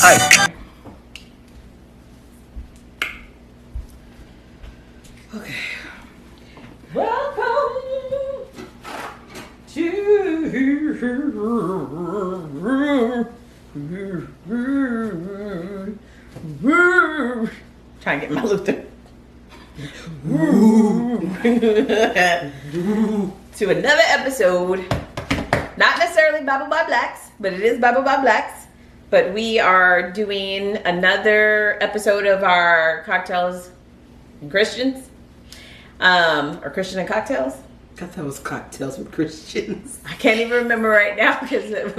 Hi. Okay. Welcome to trying to get my Luther. To another episode. Not necessarily Bible by Blacks, but it is Bible by Blacks. But we are doing another episode of our Cocktails and Christians. Or Christian and Cocktails. I thought it was Cocktails with Christians. I can't even remember right now because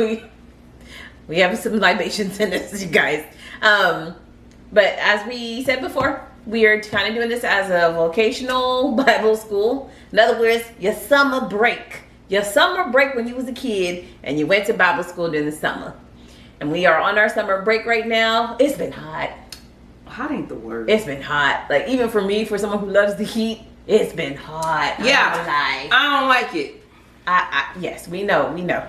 we have some libations in this, you guys. But as we said before, we are kind of doing this as a vocational Bible school. In other words, your summer break. Your summer break when you was a kid and you went to Bible school during the summer. And we are on our summer break right now. It's been hot. Hot ain't the word. It's been hot. Like, even for me, for someone who loves the heat, it's been hot. Yeah. I don't like it. Yes, we know. We know.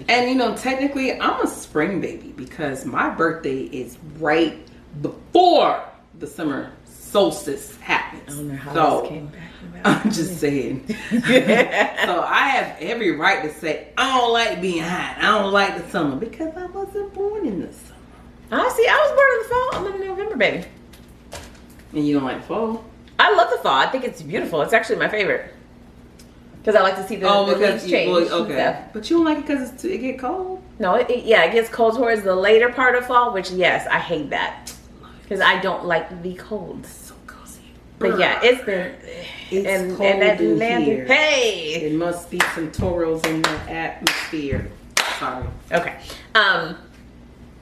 And you know, technically, I'm a spring baby because my birthday is right before the summer solstice happens. I don't know how this came back. I'm just saying. So I have every right to say I don't like being hot. I don't like the summer because I wasn't born in the summer. Honestly, I was born in the fall. I'm a November baby. And you don't like fall? I love the fall. I think it's beautiful. It's actually my favorite because I like to see the leaves change. Okay. But you don't like it because it get cold? No, it gets cold towards the later part of fall, which yes, I hate that because I don't like the cold. So cozy. But yeah, it's been It's cold in here. Hey, it must be some Toros in the atmosphere. Sorry. Okay.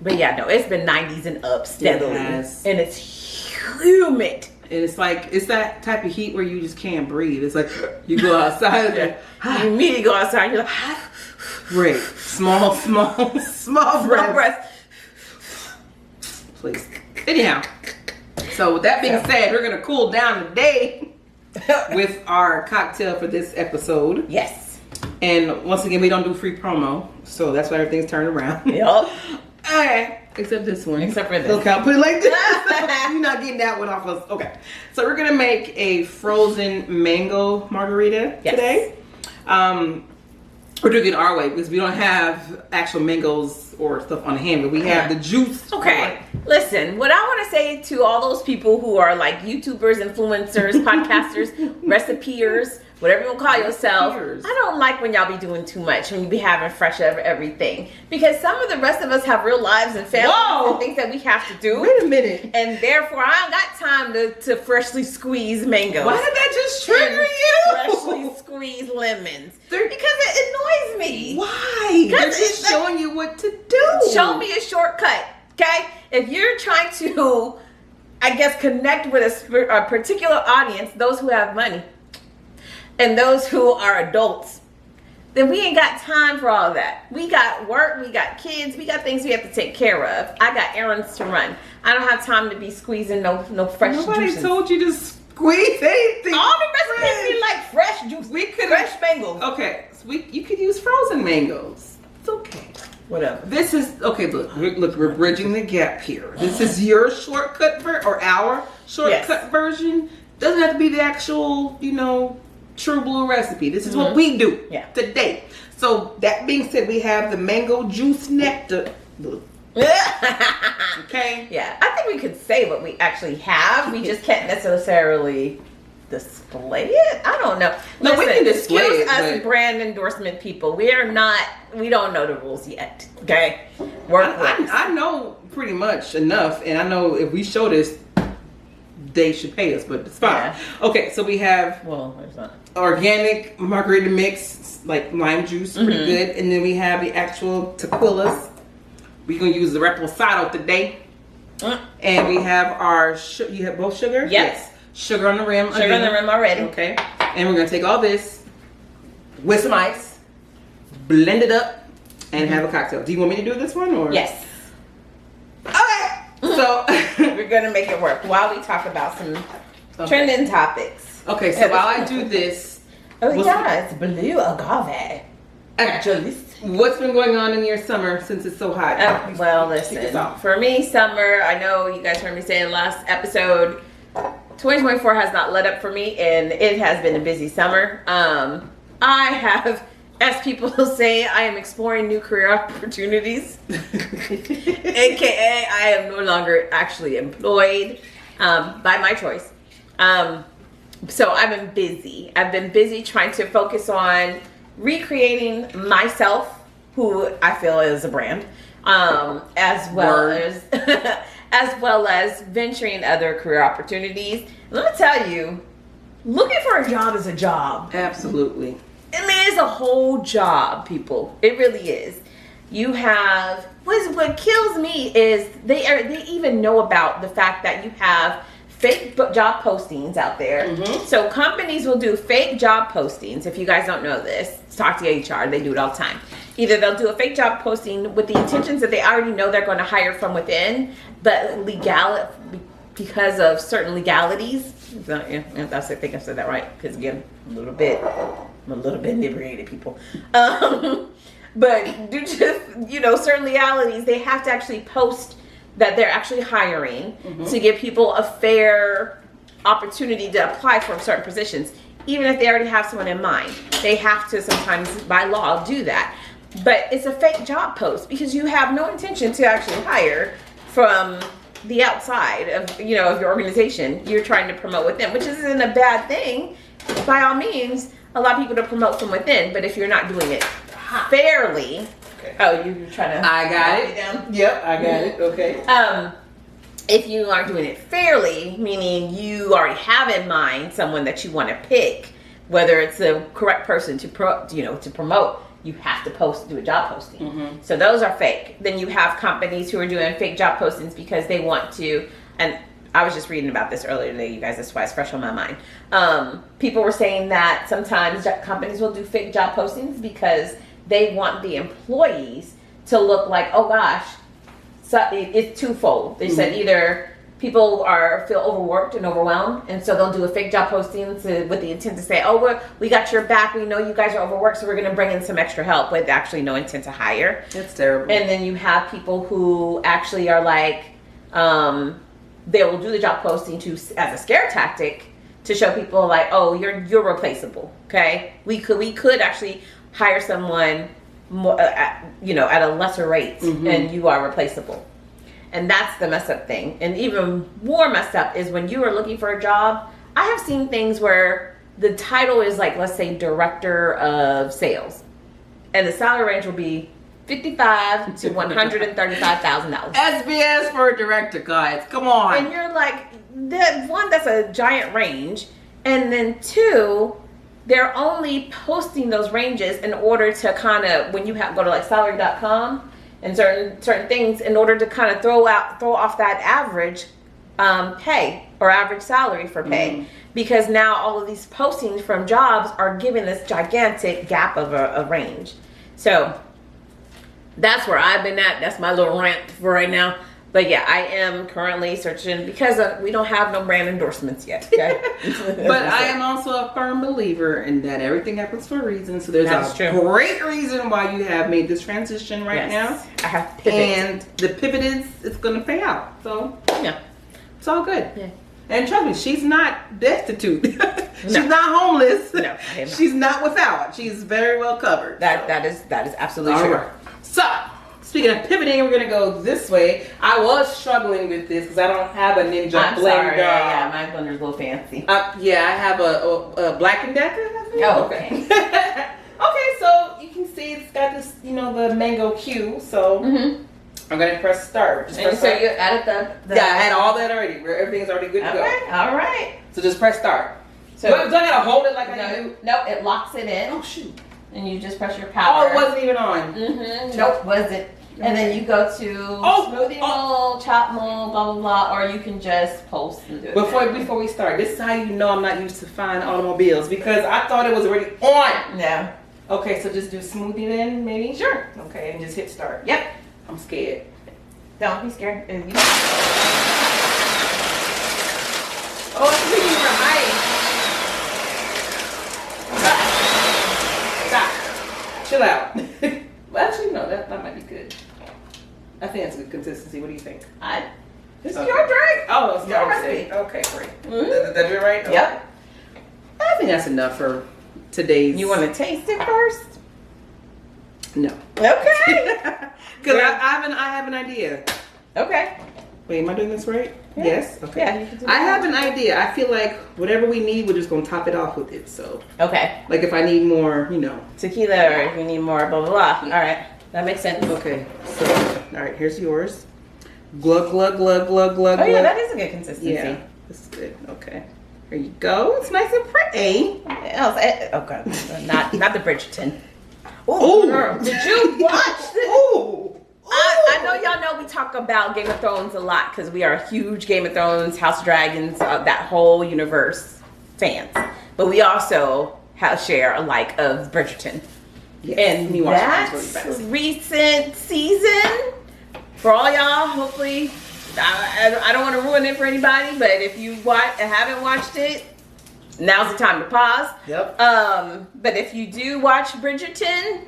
But yeah, no, it's been 90s and up steadily, and it's humid. And it's like, it's that type of heat where you just can't breathe. It's like, you go outside and you immediately go outside and you're like, great. Small breath. Please. Anyhow, so with that being said, we're going to cool down today with our cocktail for this episode. Yes. And once again, we don't do free promo, so that's why everything's turned around. Yep. Alright. Except this one. Except for this. Okay, I'll put it like this. You're not getting that one off us. Okay. So we're gonna make a frozen mango margarita today. We're doing it our way because we don't have actual mangoes or stuff on hand, but we have the juice. Okay. Listen, what I want to say to all those people who are like YouTubers, influencers, podcasters, recipeers, whatever you want to call yourself, I don't like when y'all be doing too much, when you be having fresh everything. Because some of the rest of us have real lives and families and things that we have to do. Wait a minute. And therefore, I don't got time to freshly squeeze mangoes. Why did that just trigger you? Freshly squeezed lemons. Because it annoys me. Why? They're just showing you what to do. Show me a shortcut, okay? If you're trying to, I guess, connect with a particular audience, those who have money, and those who are adults, then we ain't got time for all of that. We got work, we got kids, we got things we have to take care of. I got errands to run. I don't have time to be squeezing no fresh juices. Nobody told you to squeeze anything. All the recipes be like fresh juice. We could fresh mangoes. Okay, so you could use frozen mangoes. It's okay. Whatever. This is okay. Look, we're bridging the gap here. This is your shortcut or our shortcut version. Doesn't have to be the actual, True Blue recipe. This is what we do today. So that being said, we have the mango juice nectar. Okay. Yeah, I think we could say what we actually have. We just can't necessarily display it. I don't know. No, we can display excuse it, us, but brand endorsement people. We don't know the rules yet. Okay, I know pretty much enough, and I know if we show this, they should pay us, but it's fine. Yeah. Okay, so we have there's not organic margarita mix, like lime juice, pretty good, and then we have the actual tequilas. We're gonna use the reposado today, and we have our you have both sugar. Yes. Sugar on the rim. Sugar on the rim already. Okay, and we're gonna take all this with some ice, blend it up, and have a cocktail. Do you want me to do this one or? Yes. Okay. So we're gonna make it work while we talk about some trending topics. Okay, so while I do this, it's blue agave. What's been going on in your summer since it's so hot? Well, listen. For me, summer, I know you guys heard me say in last episode, 2024 has not let up for me, and it has been a busy summer. I have, as people say, I am exploring new career opportunities. AKA, I am no longer actually employed by my choice. So I've been busy. I've been busy trying to focus on recreating myself, who I feel is a brand, as well as venturing other career opportunities. Let me tell you, looking for a job is a job. Absolutely. I mean, it's a whole job, people. It really is. You have what kills me is they even know about the fact that you have fake job postings out there. Mm-hmm. So companies will do fake job postings. If you guys don't know this, talk to HR. They do it all the time. Either they'll do a fake job posting with the intentions that they already know they're going to hire from within, but because of certain legalities. I think I said that right. Because again, I'm a little bit inebriated, people. But due to certain legalities, they have to actually post that they're actually hiring to give people a fair opportunity to apply for certain positions, even if they already have someone in mind. They have to sometimes, by law, do that. But it's a fake job post because you have no intention to actually hire from the outside of your organization. You're trying to promote within, which isn't a bad thing. By all means, allow people to promote from within, but if you're not doing it fairly. Okay. Oh, you're trying to. I got it. Yep, I got it. Okay. If you aren't doing it fairly, meaning you already have in mind someone that you want to pick, whether it's the correct person to promote, you have to do a job posting. Mm-hmm. So those are fake. Then you have companies who are doing fake job postings because they want to. And I was just reading about this earlier today, you guys. That's why it's fresh on my mind. People were saying that sometimes companies will do fake job postings because they want the employees to look like, oh gosh, so it's twofold. They said either people feel overworked and overwhelmed, and so they'll do a fake job posting with the intent to say, oh, we got your back. We know you guys are overworked, so we're going to bring in some extra help with actually no intent to hire. That's terrible. And then you have people who actually are like, they will do the job posting as a scare tactic to show people like, oh, you're replaceable. Okay, we could actually hire someone more, at a lesser rate, and you are replaceable. And that's the messed up thing. And even more messed up is when you are looking for a job. I have seen things where the title is like, let's say, director of sales, and the salary range will be $55,000 to $135,000. SBS for a director, guys. Come on. And you're like, that's a giant range, and then two, they're only posting those ranges in order to kind of, when you go to like salary.com and certain things, in order to kind of throw off that average pay or average salary for pay, because now all of these postings from jobs are giving this gigantic gap of a range. So that's where I've been at. That's my little rant for right now. But yeah, I am currently searching because we don't have no brand endorsements yet. Okay? But I am also a firm believer in that everything happens for a reason. So there's great reason why you have made this transition right now. I have pivoted. And the pivot it's going to pay out. So yeah, it's all good. Yeah. And trust me, she's not destitute. She's not homeless. No, she's not without. She's very well covered. That is absolutely true. Right. So, speaking of pivoting, we're going to go this way. I was struggling with this because I don't have a Ninja blender. Sorry. Yeah, my blender's a little fancy. Yeah, I have a Black & Decker. Oh, okay. Okay, so you can see it's got this, the mango cue. So, I'm going to press start. So you added the... Yeah, I had all that already. Everything's already good to go. Okay, all right. So just press start. So do I got to hold it like I do? No, it locks it in. Oh, shoot. And you just press your power. Oh, it wasn't even on. Nope, wasn't. And then you go to smoothie mode, chop mode, blah, blah, blah, or you can just post and do it. Before we start, this is how you know I'm not used to fine automobiles, because I thought it was already on. Yeah. Okay, so just do smoothie then, maybe? Sure. Okay, and just hit start. Yep. I'm scared. Don't be scared. Oh, it's really right. Stop. Chill out. Well, actually, no, that might be good. I think that's a good consistency. What do you think? This is your drink. Oh, it's your recipe. Okay, great. Mm-hmm. Did I do it right? Okay. Yep. I think that's enough for today's. You want to taste it first? No. Okay. Because I have an idea. Okay. Wait, am I doing this right? Yeah. Yes. Okay. Yeah, you can do I that. have an idea. I feel like whatever we need, we're just gonna top it off with it. So, Okay. like, if I need more, Tequila, or if you need more, blah, blah, blah. All right. That makes sense. Okay. So, all right. Here's yours. Glug glug glug glug glug. Oh, yeah, glug. that is a good consistency. Yeah. This is good. Okay. Here you go. It's nice and pretty. Okay. Not the Bridgerton. Ooh. Girl, did you watch this? Ooh. I know y'all know we talk about Game of Thrones a lot because we are huge Game of Thrones, House of Dragons, that whole universe fans. But we also share a like of Bridgerton. Yes. And you watch that really fast. recent season, for all y'all, hopefully, I don't want to ruin it for anybody, but if you haven't watched it, now's the time to pause. Yep. But if you do watch Bridgerton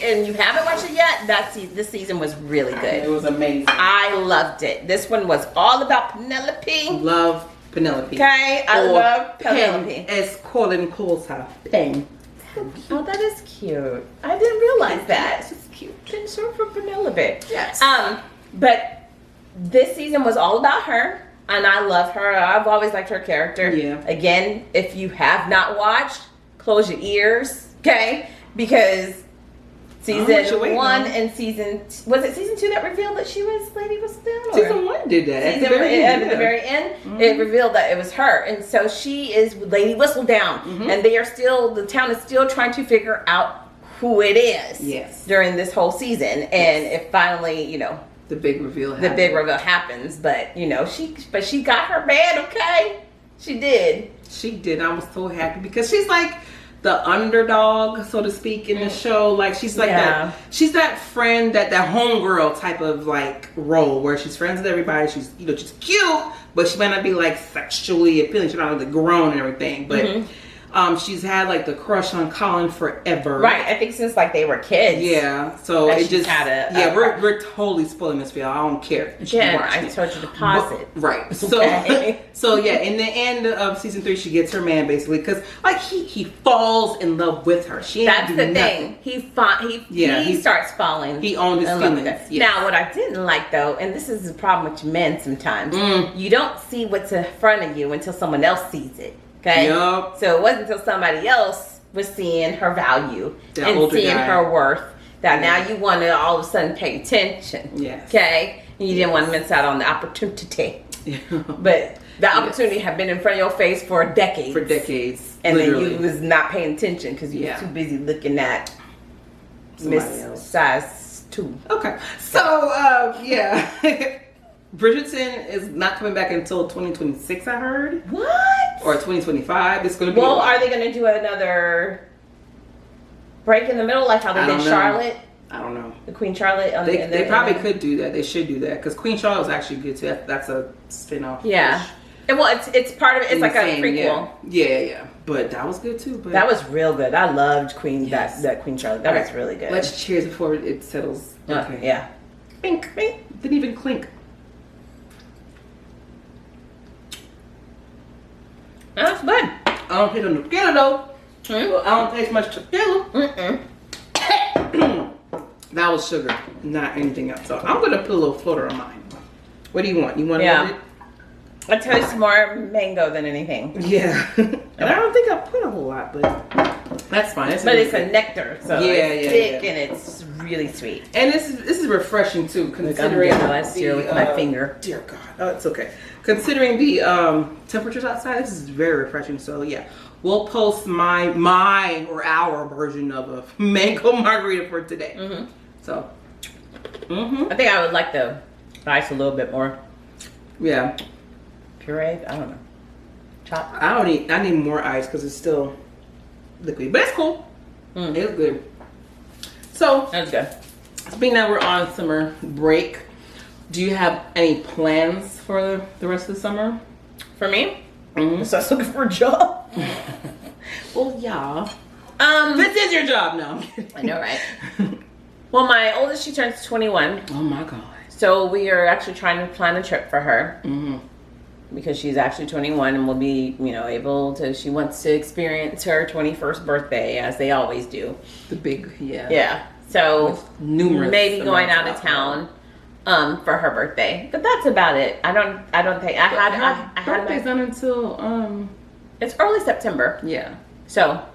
and you haven't watched it yet, this season was really good. It was amazing. I loved it. This one was all about Penelope. Love Penelope. Okay, I love Penelope. As Colin calls her. Pen. Oh, that is cute. I didn't realize that. It's cute. It's short for Penelope. Yes. But this season was all about her. And I love her. I've always liked her character. Yeah. Again, if you have not watched, close your ears, okay? Because season 1 and was it season 2 that revealed that she was Lady Whistledown? Season 1 did that. At the very end, it revealed that it was her. And so she is Lady Whistledown. And the town is still trying to figure out who it is. Yes. During this whole season. And it finally, the big reveal happens, but she got her man, okay? She did. She did. I was so happy because she's like the underdog, so to speak, in the show. Like she's like she's that friend, that homegirl type of like role where she's friends with everybody. She's she's cute, but she might not be like sexually appealing. She's not like grown and everything, but she's had like the crush on Colin forever. Right. I think since like they were kids. Yeah. So it just had we're totally spoiling this for y'all. I don't care. Yeah, I told you to pause it. Right. So so yeah, in the end of season 3, she gets her man basically because like he falls in love with her. She ain't That's do the nothing. thing. He starts falling. He owned his feelings. Yes. Now, what I didn't like though, and this is the problem with men sometimes, you don't see what's in front of you until someone else sees it. Okay. Yep. So it wasn't until somebody else was seeing her value and seeing her worth that now you want to all of a sudden pay attention. Yes. Okay. And you didn't want to miss out on the opportunity. But the opportunity had been in front of your face for decades. And literally. then you was not paying attention because you were too busy looking at Miss Size 2. Okay. So Bridgerton is not coming back until 2026, I heard. What? Or 2025. It's going to be. Well, are they going to do another break in the middle like how they did Charlotte? I don't know. The Queen Charlotte. They probably could do that. They should do that because Queen Charlotte was actually good too. That's a spin-off. Yeah. And well, it's part of it. It's like a prequel. Yeah. But that was good too. But that was real good. I loved that Queen Charlotte. That was really good. Let's cheers before it settles. Okay. Yeah. Clink. Didn't even clink. That's good. I don't hit on the tequila though. I don't taste much tequila. That was sugar, not anything else. So I'm gonna put a little floater on mine. What do you want? You want it? I taste more mango than anything. Yeah. And I don't think I put a whole lot, but that's fine. It's a nectar, so it's thick and it's really sweet. And this is refreshing too, considering with my finger. Dear God, oh, it's okay. Considering the temperatures outside, this is very refreshing. So yeah, we'll post our version of a mango margarita for today. So, I think I would like the ice a little bit more. Yeah. Puree? I don't know. Chop? I need more ice because it's still liquid, but it's cool. It's good. So that's good. Being that we're on summer break, do you have any plans for the rest of the summer? For me? So I was looking for a job. Well, yeah. This is your job now. I know, right? Well, my oldest, she turns 21. Oh my God. So we are actually trying to plan a trip for her. Mm-hmm. Because she's actually 21 and will be, able to, she wants to experience her 21st birthday as they always do. The big, yeah. Yeah. So numerous maybe going out of town for her birthday. But that's about it. I don't think I had birthday's not until it's early September. Yeah. So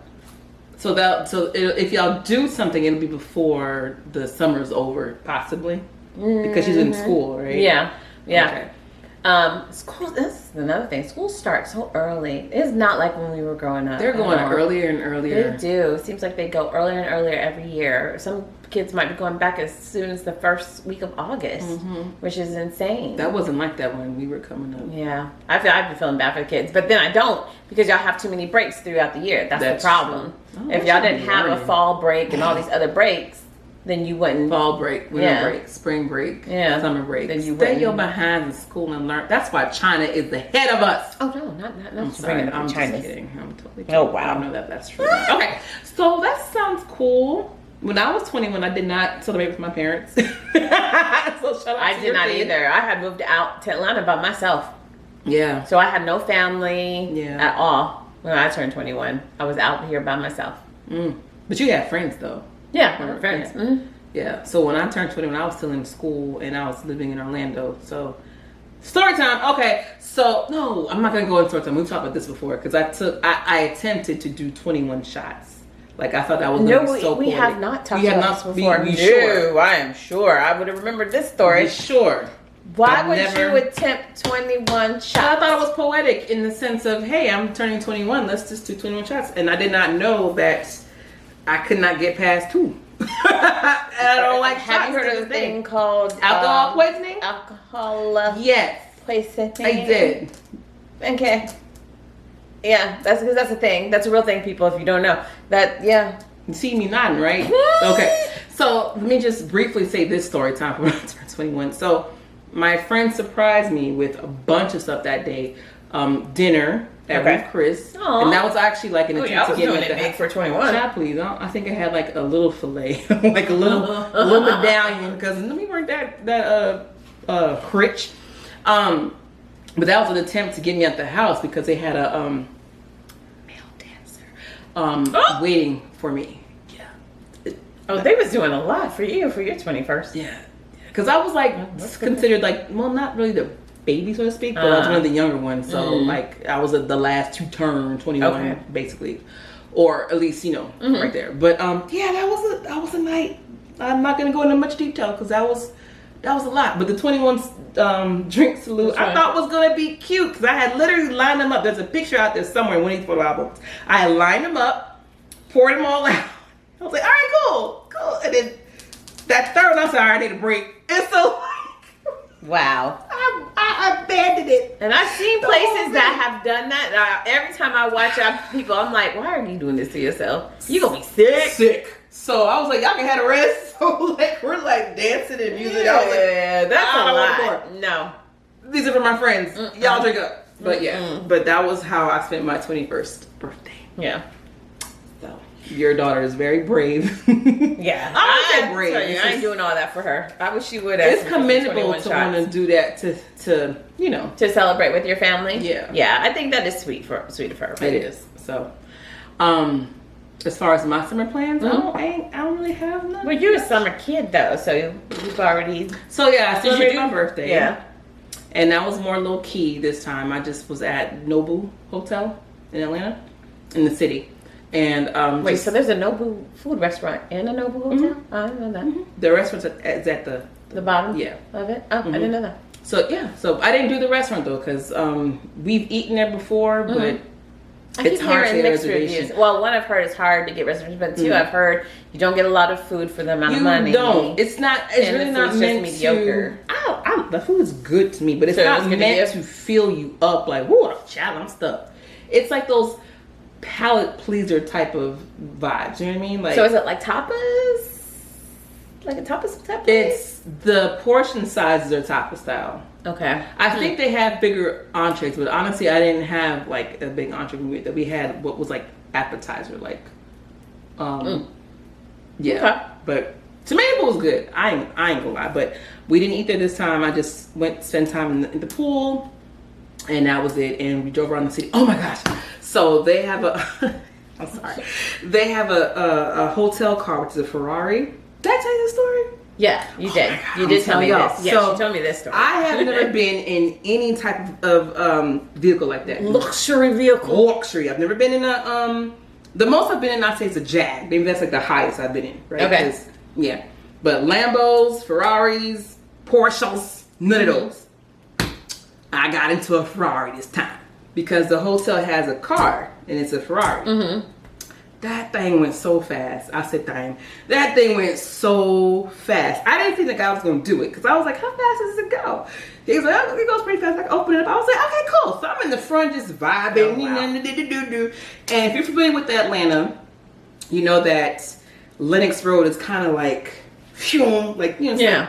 if y'all do something, it'll be before the summer's over, possibly. Because she's in school, right? Yeah. Yeah. Okay. School, this is another thing. School starts so early. It's not like when we were growing up. They're going earlier and earlier. They do. It seems like they go earlier and earlier every year. Some kids might be going back as soon as the first week of August, which is insane. That wasn't like that when we were coming up. Yeah. I've been feeling bad for the kids, but then I don't because y'all have too many breaks throughout the year. That's the problem. Oh, if y'all didn't have a fall break and all these other breaks, then you wouldn't. Fall break, winter break, spring break, summer break. Then you stay your behind in school and learn. That's why China is the head of us. Oh no, not I'm sorry. I'm just kidding. I'm totally kidding. Oh wow. I know that's true. Okay, so that sounds cool. When I was 21, I did not celebrate with my parents. So shout out I did not either. I had moved out to Atlanta by myself. Yeah. So I had no family at all when I turned 21. I was out here by myself. But you had friends though. Yeah, my friends. Yeah. Mm-hmm. Yeah. So when I turned 21, I was still in school and I was living in Orlando. So story time. Okay. So no, I'm not gonna go into story time. We've talked about this before because I attempted to do 21 shots. Like I thought that was gonna be so cool. We have not talked about this before. We sure? I am sure. I would have remembered this story. Sure. Why would you attempt 21 shots? I thought it was poetic in the sense of, hey, I'm turning 21. Let's just do 21 shots. And I did not know that I could not get past 2. And I don't like shots. Have you heard of a thing called alcohol poisoning? Alcohol Yes. poisoning. I did. Okay. Yeah, that's because that's a thing. That's a real thing, people. If you don't know that, yeah. You see me nodding, right? Okay. So let me just briefly say this story time when I turned 21. So my friend surprised me with a bunch of stuff that day. Dinner at Ruth Chris, and that was actually like an attempt to get me big for 21. Shot, please. I think I had like a little fillet, like a little medallion, because we weren't that rich. But that was an attempt to get me at the house because they had a male dancer waiting for me. Yeah. Oh, they was doing a lot for you for your 21st. Yeah. Because I was like considered like, well, not really the baby, so to speak, but I was one of the younger ones. So like I was the last to turn 21, basically, or at least right there. But yeah, that was a night. I'm not gonna go into much detail because that was a lot. But the 21 drink salute I thought was gonna be cute because I had literally lined them up. There's a picture out there somewhere in one of these photo albums. I had lined them up, poured them all out. I was like, all right, cool. And then that third one, I said, all right, I need a break. And so. Wow. I abandoned it. And I've seen places that have done that. Every time I watch people, I'm like, why are you doing this to yourself? You're going to be sick. So I was like, y'all can have a rest. So like, we're like dancing and music. Yeah, I was like, that's a lot. No. These are for my friends. Y'all drink up. But yeah, but that was how I spent my 21st birthday. Yeah. So your daughter is very brave. Yeah. I'm brave. Sorry, I ain't doing all that for her. I wish she would. It's commendable to want to do that to to celebrate with your family. Yeah. Yeah, I think that is sweet of her. It is. So, as far as my summer plans, I don't really have none. Well, you're a summer kid though, so you've already. So yeah, I celebrated my birthday. Yeah. And that was more low key this time. I just was at Nobu Hotel in Atlanta, in the city. And wait, so there's a Nobu food restaurant in a Nobu Hotel? I didn't know that. The restaurant is at the bottom of it? Oh, I didn't know that. So yeah, so I didn't do the restaurant though because we've eaten there before, but it's hard to get reservations. Well, one, I've heard it's hard to get reservations, but two, I've heard you don't get a lot of food for the amount of money. You don't. It's not. It's really not meant mediocre. The food's good to me, but it's not meant to fill you up. Like, whoa, child, I'm stuffed. It's like those palate pleaser type of vibes. You know what I mean? Like, so is it like tapas? Like a tapas type place? It's the portion sizes are tapas style. Okay. I think they have bigger entrees, but honestly, I didn't have like a big entree. We had what was like appetizer, like Yeah, Okay. but tomato pool was good. I ain't gonna lie, but we didn't eat there this time. I just went spend time in the pool, and that was it. And we drove around the city. Oh my gosh! So they have a. I'm sorry. They have a hotel car, which is a Ferrari. Did I tell you the story? Yeah, you did. God, You did tell me y'all. this. Yeah, So, she told me this story. I have never been in any type of vehicle like that. Luxury vehicle. Luxury. I've never been in a the most I've been in, I'd say, is a Jag. Maybe that's like the highest I've been in. Right? Okay. 'Cause, yeah. But Lambos, Ferraris, Porsches, none of those. I got into a Ferrari this time because the hotel has a car and it's a Ferrari. Mm-hmm. That thing went so fast. I said, dang. That thing went so fast. I didn't think the guy was going to do it because I was like, how fast does it go? He was like, oh, it goes pretty fast. I can open it up. I was like, okay, cool. So I'm in the front just vibing. Oh, wow. And if you're familiar with Atlanta, you know that Lenox Road is kind of like, it's like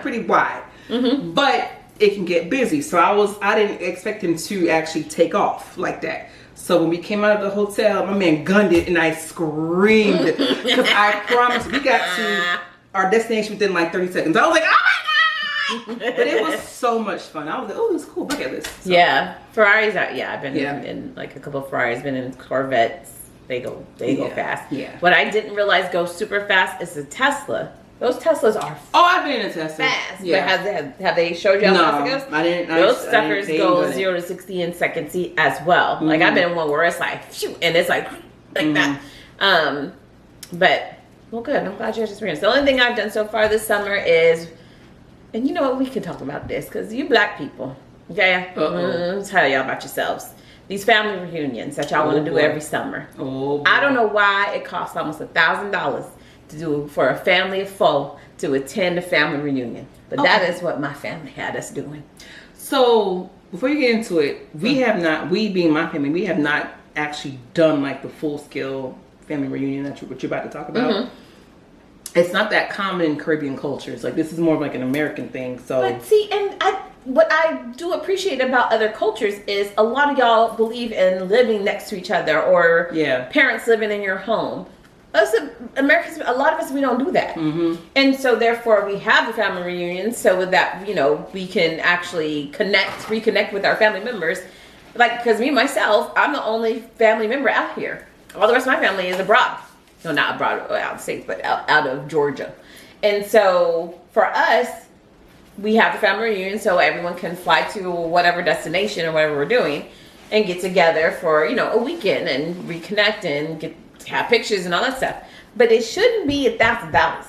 pretty wide. Mm-hmm. But it can get busy. So I didn't expect him to actually take off like that. So when we came out of the hotel, my man gunned it and I screamed because I promise we got to our destination within like 30 seconds. I was like, oh my God! But it was so much fun. I was like, oh, this is cool. Bucket list. So. Yeah. Ferraris are, I've been in like a couple of Ferraris, been in Corvettes. They go fast. Yeah. What I didn't realize goes super fast is the Tesla. Those Teslas are I've been in a Tesla. fast. Yeah. But have they showed you how fast it goes? I didn't. Those suckers go 0 to 60 in second seat as well. Mm-hmm. Like I've been in one where it's like, phew, and it's like that. But well, good. I'm glad you had experience. The only thing I've done so far this summer is, and you know what, we can talk about this because you black people, okay? Tell y'all about yourselves. These family reunions that y'all want to do every summer. Oh, boy. I don't know why it costs almost $1,000 to do for a family of 4 to attend a family reunion. But that is what my family had us doing. So before you get into it, we being my family, we have not actually done like the full scale family reunion that what you're about to talk about. Mm-hmm. It's not that common in Caribbean cultures. Like this is more of like an American thing. So but see, what I do appreciate about other cultures is a lot of y'all believe in living next to each other or parents living in your home. Us Americans, a lot of us, we don't do that. Mm-hmm. And so therefore we have a family reunion so that, we can actually reconnect with our family members. Like, because me, myself, I'm the only family member out here. All the rest of my family is abroad. No, not abroad, out of state, but out of Georgia. And so for us, we have the family reunion so everyone can fly to whatever destination or whatever we're doing and get together for, a weekend and reconnect and have pictures and all that stuff. But it shouldn't be $1,000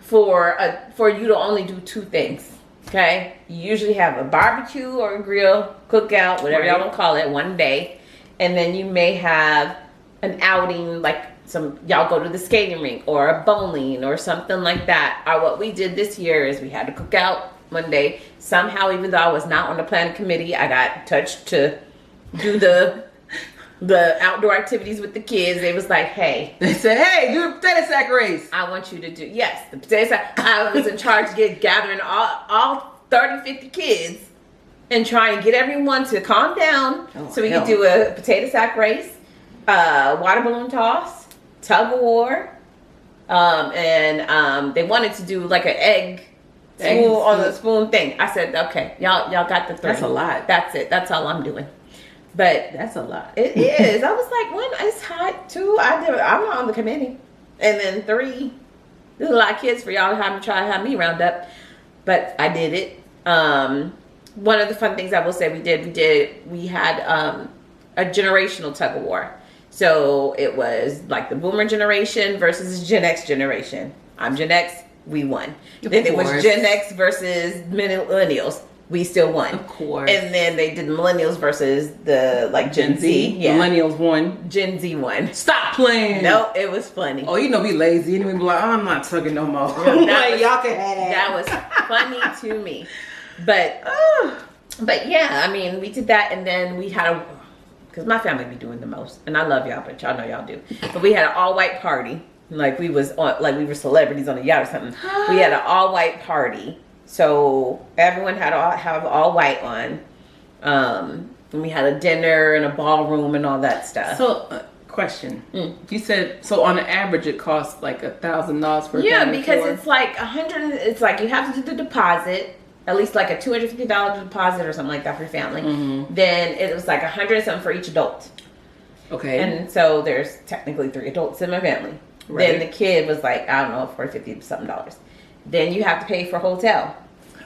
for you to only do 2 things. Okay? You usually have a barbecue or a grill, cookout, whatever y'all want to call it, one day. And then you may have an outing, like y'all go to the skating rink or a bowling or something like that. Or what we did this year is we had a cookout one day. Somehow, even though I was not on the planning committee, I got touched to do the outdoor activities with the kids. They was like, hey. They said, hey, do a potato sack race. I want you to do, the potato sack. I was in charge of gathering all 30, 50 kids and trying to get everyone to calm down so we could do a potato sack race, water balloon toss, tug of war, and they wanted to do like an egg spoon on the spoon thing. I said, okay, y'all got the 3. That's a lot. That's it. That's all I'm doing. But that's a lot. It is. I was like, 1, it's hot. 2, I'm not on the committee. And then 3, there's a lot of kids for y'all to try to have me round up. But I did it. One of the fun things I will say we had a generational tug of war. So it was like the boomer generation versus Gen X generation. I'm Gen X, we won. Then it was Gen X versus millennials. We still won. Of course. And then they did millennials versus the Gen Z. Yeah. Millennials won. Gen Z won. Stop playing. No, it was funny. Oh, we lazy. And we be like, I'm not tugging no more. Y'all can have it. That was funny to me. But yeah, I mean, we did that, and then we had because my family be doing the most, and I love y'all, but y'all know y'all do. But we had an all-white party. Like we were celebrities on a yacht or something. We had an all-white party. So everyone had have all white on. And we had a dinner and a ballroom and all that stuff. So, Question. You said, so on average it costs like $1,000 for a Yeah, family because tour? it's like it's like you have to do the deposit, at least like a $250 deposit or something like that for your family. Then it was like $100 something for each adult. Okay. And so there's technically 3 adults in my family. Right. Then the kid was like, I don't know, $40, $50 something dollars. Then you have to pay for hotel.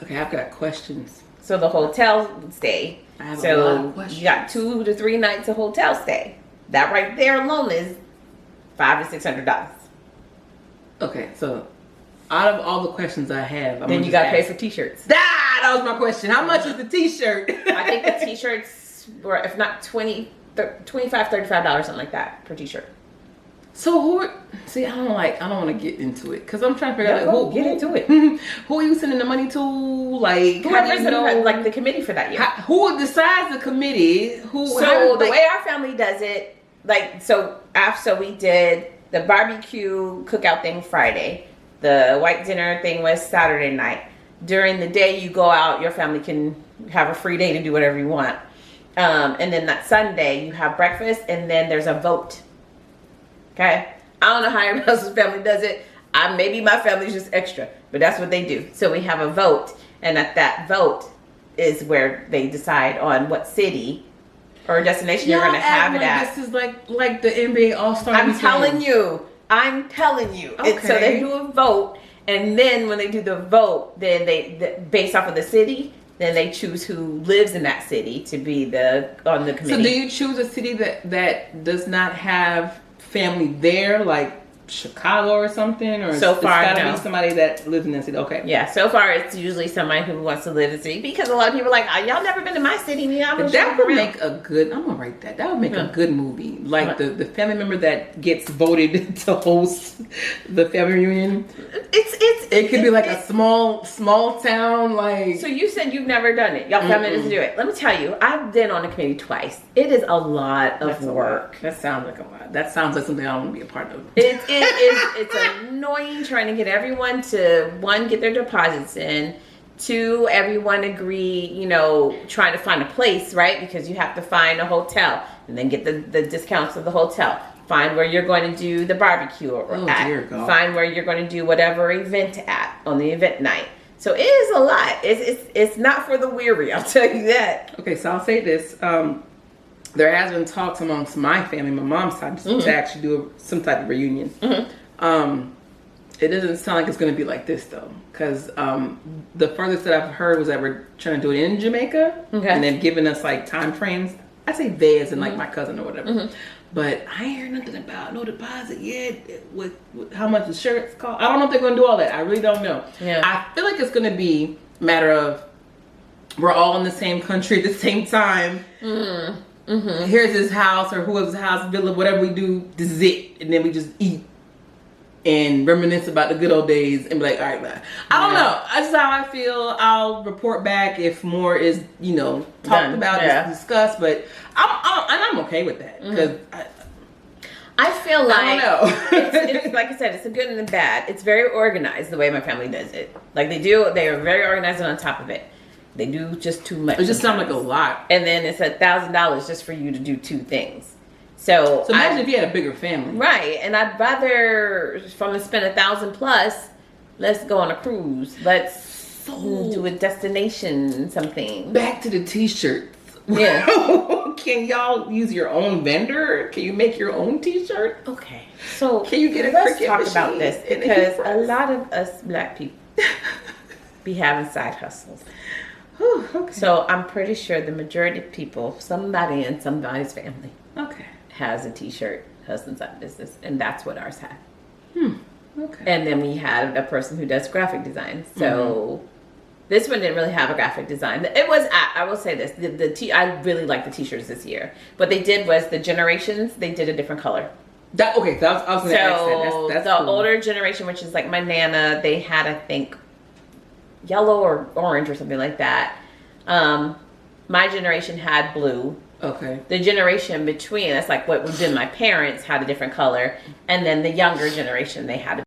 Okay, I've got questions. So the hotel stay. I have a lot of So questions. you got 2 to 3 nights of hotel stay. That right there alone is $500 to $600. Okay, so out of all the questions I have, Then you got to pay for t-shirts. That was my question. How much is the t-shirt? I think the t-shirts were, if not $25, $35, something like that per t-shirt. So see, I don't want to get into it because I'm trying to figure out Go get into it. Who are you sending the money to? Like, Whoever's like the committee for that year. Who decides the committee? So the way our family does it, like, so after we did the barbecue cookout thing Friday, the white dinner thing was Saturday night. During the day, you go out, your family can have a free day to do whatever you want. And then that Sunday, you have breakfast, and then there's a vote. Okay? I don't know how everybody else's family does it. Maybe my family's just extra, but that's what they do. So we have a vote, and at that vote is where they decide on what city or destination you're going to have it at. This is like the NBA All-Star I'm telling you. Okay. So they do a vote, and then when they do the vote, then based off of the city, then they choose who lives in that city to be on the committee. So do you choose a city that does not have family there, like Chicago or something, or so far it's gotta no. be somebody that lives in that city? Okay. Yeah, so far it's usually somebody who wants to live in the city, because a lot of people are like, oh, y'all never been to my city. That would make a good. I'm gonna write that. That would make a good movie. Like the family member that gets voted to host the family reunion. It could be like a small town. Like, so you said you've never done it. Y'all family doesn't do it. Let me tell you, I've been on the committee twice. It is a lot of work. That sounds like a lot. That sounds like something I don't want to be a part of. It's annoying trying to get everyone to, 1, get their deposits in, 2, everyone agree, trying to find a place, right? Because you have to find a hotel and then get the discounts of the hotel. Find where you're going to do the barbecue at. Find where you're going to do whatever event at on the event night. So it is a lot. It's not for the weary, I'll tell you that. Okay, so I'll say this. There has been talks amongst my family, my mom's side, to actually do some type of reunion. It doesn't sound like it's going to be like this, though. Because the furthest that I've heard was that we're trying to do it in Jamaica. Okay. And then giving us, like, time frames. I say they as in, like, my cousin or whatever. But I ain't heard nothing about no deposit yet. With how much the shirts cost. I don't know if they're going to do all that. I really don't know. Yeah. I feel like it's going to be a matter of we're all in the same country at the same time. Here's his house or whoever's house, villa, whatever we do, this is it. And then we just eat and reminisce about the good old days and be like, all right, bye. I don't know. That's how I feel. I'll report back if more is, talked about, discussed. But I'm okay with that because I feel like, I don't know. it's like I said, it's a good and a bad. It's very organized the way my family does it. Like they are very organized and on top of it. They do just too much. It just sounds like a lot. And then it's $1,000 just for you to do 2 things. So imagine if you had a bigger family. Right. And I'd rather, from to spend $1,000 plus, let's go on a cruise. Let's do a destination something. Back to the t-shirts. Yeah. Can y'all use your own vendor? Can you make your own t-shirt? Okay. So can you get a let's cricket talk machine about this, because a lot of us black people be having side hustles. Okay. So I'm pretty sure the majority of people, somebody in somebody's family, has a t-shirt husband side business, and that's what ours had. Okay. And then we had a person who does graphic design. So this one didn't really have a graphic design. It was, I will say this, I really like the t-shirts this year. What they did was the generations, they did a different color. So I was going to ask that. That's the cool. older generation, which is like my nana, they had, I think, yellow or orange or something like that. My generation had blue. Okay. The generation between, that's like what would have been my parents, had a different color. And then the younger generation, they had a